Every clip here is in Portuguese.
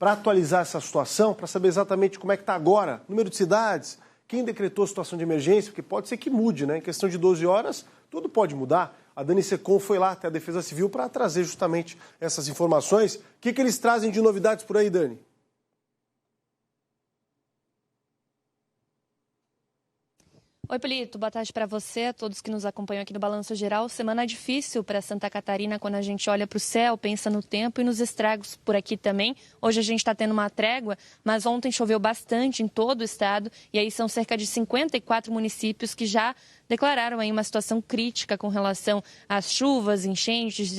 para atualizar essa situação, para saber exatamente como é que está agora, número de cidades, quem decretou a situação de emergência, porque pode ser que mude, né? Em questão de 12 horas, tudo pode mudar. A Dani Secom foi lá até a Defesa Civil para trazer justamente essas informações. O que eles trazem de novidades por aí, Dani? Oi, Polito, boa tarde para você, a todos que nos acompanham aqui no Balanço Geral. Semana difícil para Santa Catarina quando a gente olha para o céu, pensa no tempo e nos estragos por aqui também. Hoje a gente está tendo uma trégua, mas ontem choveu bastante em todo o estado e aí são cerca de 54 municípios que já declararam aí uma situação crítica com relação às chuvas, enchentes,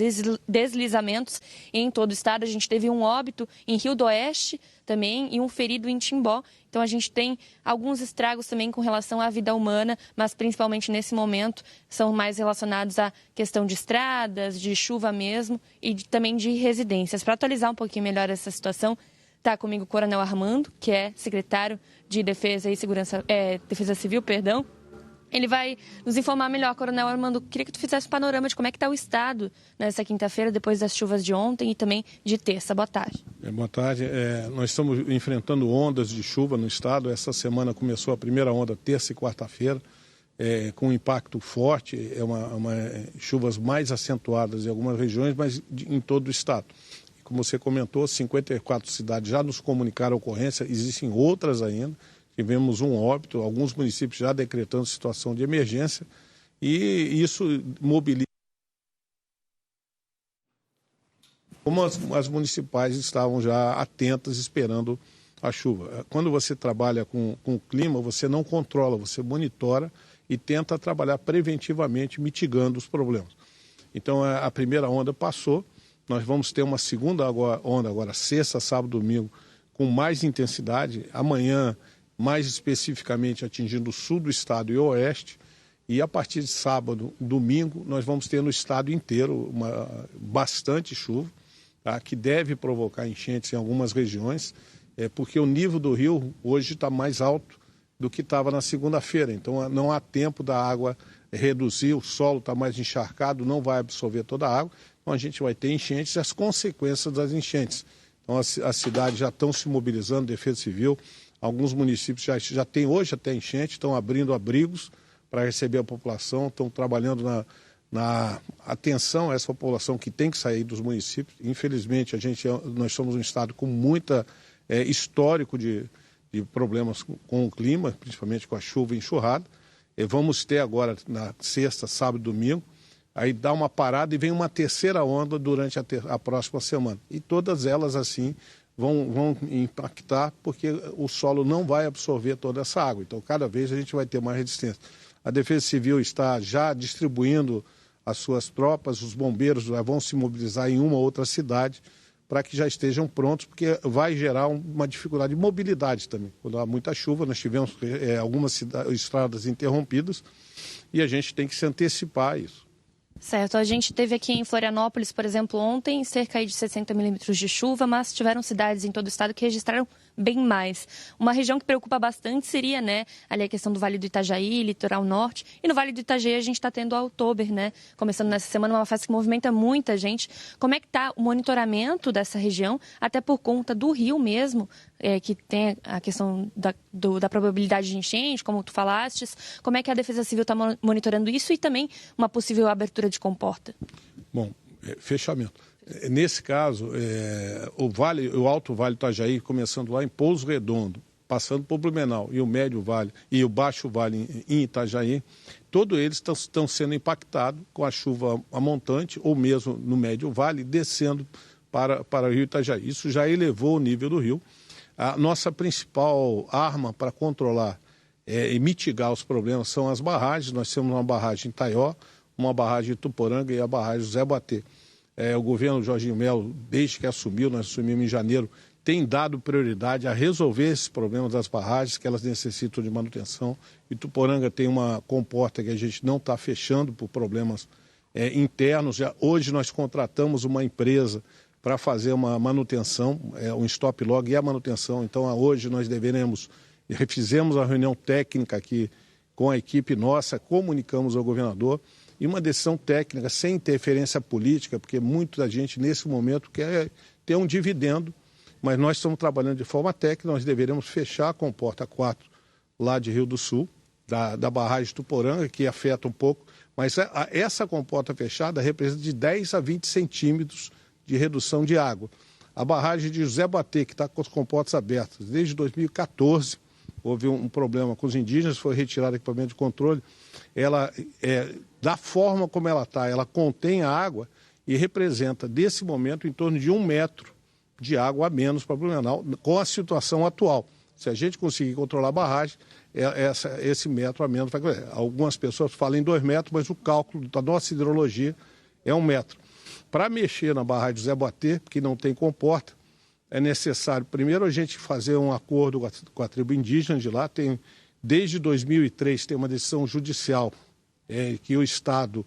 deslizamentos em todo o estado. A gente teve um óbito em Rio do Oeste também e um ferido em Timbó. Então a gente tem alguns estragos também com relação à vida humana, mas principalmente nesse momento são mais relacionados à questão de estradas, de chuva mesmo e também de residências. Para atualizar um pouquinho melhor essa situação, está comigo o Coronel Armando, que é secretário de Defesa e Segurança, Defesa Civil, perdão. Ele vai nos informar melhor. Coronel Armando, queria que tu fizesse um panorama de como é que está o estado nessa quinta-feira, depois das chuvas de ontem e também de terça. Boa tarde. Boa tarde. Nós estamos enfrentando ondas de chuva no estado. Essa semana começou a primeira onda, terça e quarta-feira, com um impacto forte. Chuvas mais acentuadas em algumas regiões, mas em todo o estado. Como você comentou, 54 cidades já nos comunicaram a ocorrência, existem outras ainda. Tivemos um óbito, alguns municípios já decretando situação de emergência e isso mobiliza. Como as municipais estavam já atentas esperando a chuva. Quando você trabalha com o clima, você não controla, você monitora e tenta trabalhar preventivamente, mitigando os problemas. Então a primeira onda passou, nós vamos ter uma segunda onda agora, sexta, sábado, domingo, com mais intensidade. Amanhã, mais especificamente atingindo o sul do estado e o oeste, e a partir de sábado, domingo, nós vamos ter no estado inteiro bastante chuva, tá, que deve provocar enchentes em algumas regiões, porque o nível do rio hoje está mais alto do que estava na segunda-feira, então não há tempo da água reduzir, o solo está mais encharcado, não vai absorver toda a água, então a gente vai ter enchentes e as consequências das enchentes. Então as cidades já estão se mobilizando, Defesa Civil. Alguns municípios já têm hoje até enchente, estão abrindo abrigos para receber a população, estão trabalhando na atenção a essa população que tem que sair dos municípios. Infelizmente, nós somos um estado com muita histórico de problemas com o clima, principalmente com a chuva e enxurrada. Vamos ter agora na sexta, sábado e domingo, aí dá uma parada e vem uma terceira onda durante a próxima semana. E todas elas assim vão impactar porque o solo não vai absorver toda essa água. Então, cada vez a gente vai ter mais resistência. A Defesa Civil está já distribuindo as suas tropas, os bombeiros já vão se mobilizar em uma ou outra cidade para que já estejam prontos, porque vai gerar uma dificuldade de mobilidade também. Quando há muita chuva, nós tivemos algumas estradas interrompidas e a gente tem que se antecipar a isso. Certo, a gente teve aqui em Florianópolis, por exemplo, ontem, cerca de 60 milímetros de chuva, mas tiveram cidades em todo o estado que registraram bem mais. Uma região que preocupa bastante seria, ali a questão do Vale do Itajaí, litoral norte. E no Vale do Itajaí a gente está tendo o Outubro, começando nessa semana, uma fase que movimenta muita gente. Como é que está o monitoramento dessa região, até por conta do rio mesmo, que tem a questão da probabilidade de enchente, como tu falastes. Como é que a Defesa Civil está monitorando isso e também uma possível abertura de comporta? Bom, fechamento. Nesse caso, o Alto Vale do Itajaí, começando lá em Pouso Redondo, passando por Blumenau e o Médio Vale e o Baixo Vale em Itajaí, todos eles estão sendo impactados com a chuva amontante ou mesmo no Médio Vale, descendo para o Rio Itajaí. Isso já elevou o nível do rio. A nossa principal arma para controlar e mitigar os problemas são as barragens. Nós temos uma barragem em Taió, uma barragem em Tuporanga e a barragem José Batê. O governo Jorginho Melo, desde que assumiu, nós assumimos em janeiro, tem dado prioridade a resolver esses problemas das barragens, que elas necessitam de manutenção. Ituporanga tem uma comporta que a gente não está fechando por problemas internos. Hoje nós contratamos uma empresa para fazer uma manutenção, um stop log e a manutenção. Então hoje nós fizemos a reunião técnica aqui com a equipe nossa, comunicamos ao governador, e uma decisão técnica, sem interferência política, porque muita gente nesse momento quer ter um dividendo mas nós estamos trabalhando de forma técnica, nós deveremos fechar a comporta 4 lá de Rio do Sul, da barragem de Tuporanga, que afeta um pouco, mas essa comporta fechada representa de 10 a 20 centímetros de redução de água. A barragem de José Batê, que está com as comportas abertas desde 2014, houve um problema com os indígenas, foi retirado equipamento de controle, ela, da forma como ela está, ela contém a água e representa, desse momento, em torno de 1 metro de água a menos para Blumenau, com a situação atual. Se a gente conseguir controlar a barragem, esse metro a menos vai... Algumas pessoas falam em 2 metros, mas o cálculo da nossa hidrologia é 1 metro. Para mexer na barragem do Zé Batê, que não tem comporta, é necessário, primeiro, a gente fazer um acordo com a tribo indígena de lá. Desde 2003 tem uma decisão judicial que o Estado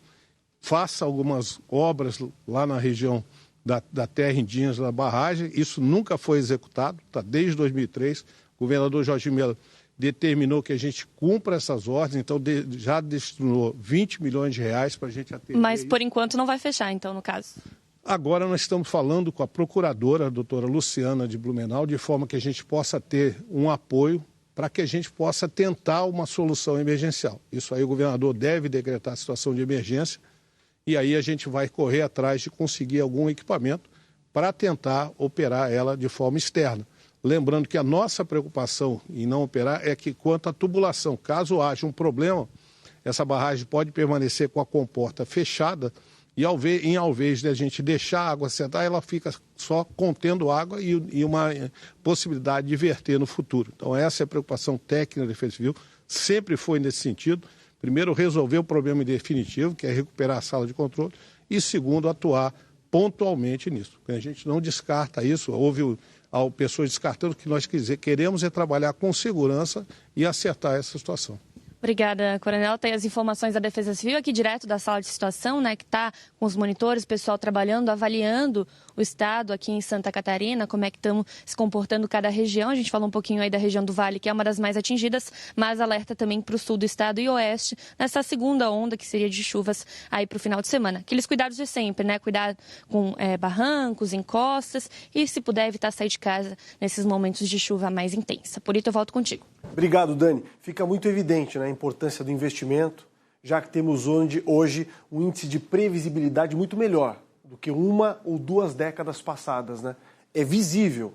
faça algumas obras lá na região da terra indígena da barragem. Isso nunca foi executado, tá? Desde 2003. O governador Jorginho Melo determinou que a gente cumpra essas ordens, então já destinou 20 milhões de reais para a gente atender. Mas, por enquanto, não vai fechar, então, no caso? Agora nós estamos falando com a procuradora, a doutora Luciana de Blumenau, de forma que a gente possa ter um apoio para que a gente possa tentar uma solução emergencial. Isso aí o governador deve decretar a situação de emergência e aí a gente vai correr atrás de conseguir algum equipamento para tentar operar ela de forma externa. Lembrando que a nossa preocupação em não operar é que, quanto à tubulação, caso haja um problema, essa barragem pode permanecer com a comporta fechada e, ao invés de a gente deixar a água sentar, ela fica só contendo água e uma possibilidade de verter no futuro. Então, essa é a preocupação técnica da Defesa Civil, sempre foi nesse sentido. Primeiro, resolver o problema em definitivo, que é recuperar a sala de controle, e segundo, atuar pontualmente nisso. A gente não descarta isso, houve pessoas descartando. O que nós queremos é trabalhar com segurança e acertar essa situação. Obrigada, Coronel. Tem as informações da Defesa Civil aqui direto da sala de situação, né, que está com os monitores, pessoal trabalhando, avaliando o estado aqui em Santa Catarina, como é que estamos se comportando cada região. A gente falou um pouquinho aí da região do Vale, que é uma das mais atingidas, mas alerta também para o sul do estado e oeste, nessa segunda onda que seria de chuvas aí para o final de semana. Aqueles cuidados de sempre, né? Cuidar com barrancos, encostas e, se puder, evitar sair de casa nesses momentos de chuva mais intensa. Por isso, eu volto contigo. Obrigado, Dani. Fica muito evidente, né, a importância do investimento, já que temos hoje um índice de previsibilidade muito melhor do que 1 ou 2 décadas passadas, né? É visível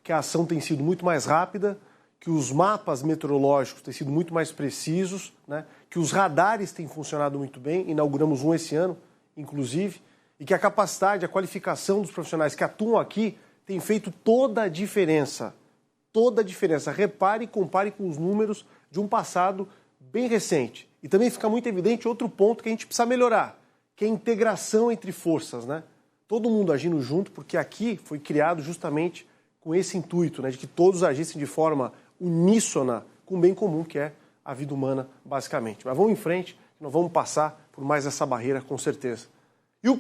que a ação tem sido muito mais rápida, que os mapas meteorológicos têm sido muito mais precisos, né? Que os radares têm funcionado muito bem, inauguramos um esse ano, inclusive, e que a capacidade, a qualificação dos profissionais que atuam aqui tem feito toda a diferença. Toda a diferença. Repare e compare com os números de um passado bem recente. E também fica muito evidente outro ponto que a gente precisa melhorar, que é a integração entre forças, né? Todo mundo agindo junto, porque aqui foi criado justamente com esse intuito, né, de que todos agissem de forma uníssona com o bem comum, que é a vida humana, basicamente. Mas vamos em frente, nós vamos passar por mais essa barreira, com certeza. E o